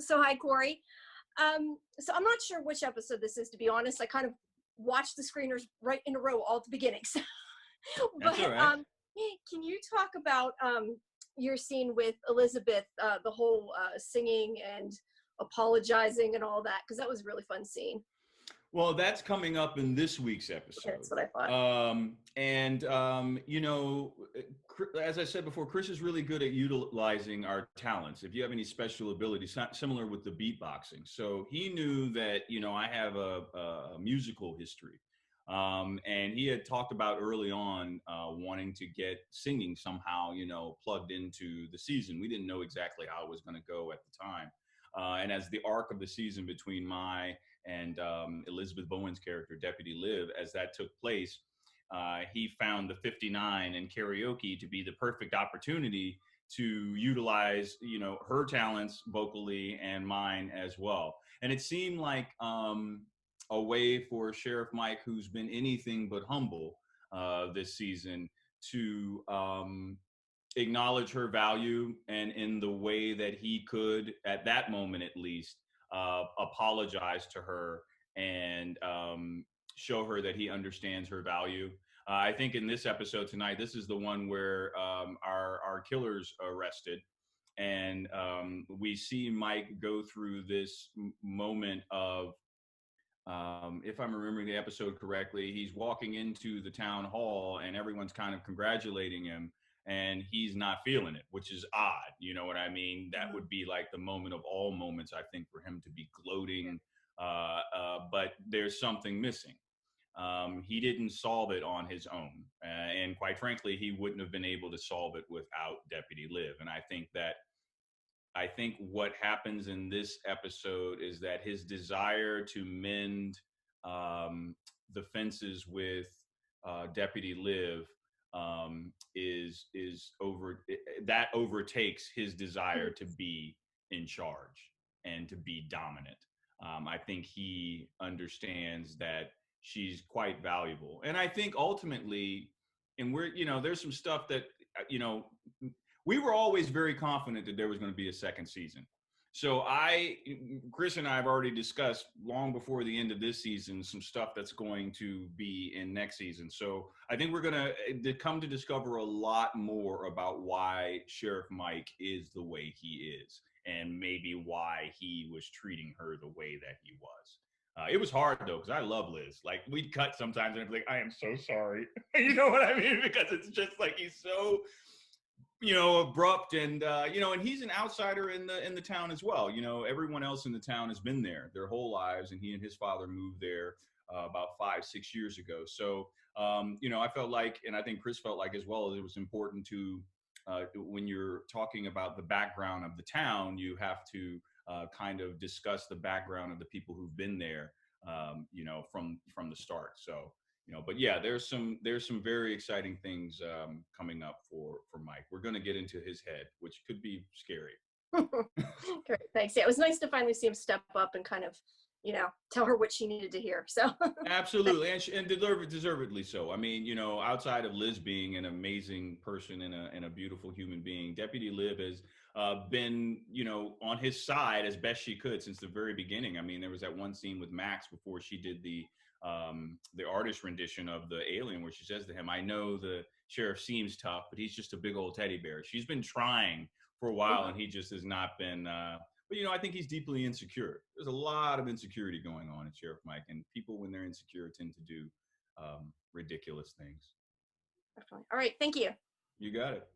So hi, Corey. So I'm not sure which episode this is, to be honest. I kind of watched the screeners right in a row all at the beginning. So, That's but all right. can you talk about your scene with Elizabeth, the whole singing and apologizing and all that? Because that was a really fun scene. Well, that's coming up in this week's Okay, episode. that's what I thought. As I said before, Chris is really good at utilizing our talents. If you have any special abilities, similar with the beatboxing. So he knew that, I have a musical history. And he had talked about early on wanting to get singing somehow, plugged into the season. We didn't know exactly how it was going to go at the time. And as the arc of the season between and Elizabeth Bowen's character, Deputy Liv, as that took place, he found the 59 and karaoke to be the perfect opportunity to utilize, her talents vocally and mine as well. And it seemed like a way for Sheriff Mike, who's been anything but humble this season, to acknowledge her value, and in the way that he could, at that moment at least, apologize to her and show her that he understands her value. I think in this episode tonight, this is the one where our killer's arrested, and we see Mike go through this moment of, if I'm remembering the episode correctly, he's walking into the town hall and everyone's kind of congratulating him, and he's not feeling it, which is odd. You know what I mean? That would be like the moment of all moments, I think, for him to be gloating. But there's something missing. He didn't solve it on his own. And quite frankly, he wouldn't have been able to solve it without Deputy Liv. And I think what happens in this episode is that his desire to mend the fences with Deputy Liv that overtakes his desire to be in charge and to be dominant. I think he understands that she's quite valuable, and I think ultimately, and there's some stuff that we were always very confident that there was going to be a second season. So Chris and I have already discussed long before the end of this season some stuff that's going to be in next season. So I think we're going to come to discover a lot more about why Sheriff Mike is the way he is, and maybe why he was treating her the way that he was. It was hard though, because I love Liz. Like, we'd cut sometimes and I'd be like, I am so sorry. You know what I mean? Because it's just like, he's so abrupt, and and he's an outsider in the town as well. Everyone else in the town has been there their whole lives, and he and his father moved there about 5-6 years ago. So I felt like, and I think Chris felt like as well, it was important to when you're talking about the background of the town, you have to kind of discuss the background of the people who've been there from the start. So but yeah, there's some very exciting things coming up for Mike. We're going to get into his head, which could be scary. Great, thanks. Yeah, it was nice to finally see him step up and kind of, tell her what she needed to hear. So absolutely, and deservedly so. I mean, outside of Liz being an amazing person and a beautiful human being, Deputy Liv has been, on his side as best she could since the very beginning. I mean, there was that one scene with Max before she did the artist rendition of the alien, where she says to him, I know the sheriff seems tough, but he's just a big old teddy bear. She's been trying for a while, and he just has not been but I think he's deeply insecure. There's a lot of insecurity going on in Sheriff Mike, and people, when they're insecure, tend to do ridiculous things. Definitely. All right, thank you. You got it.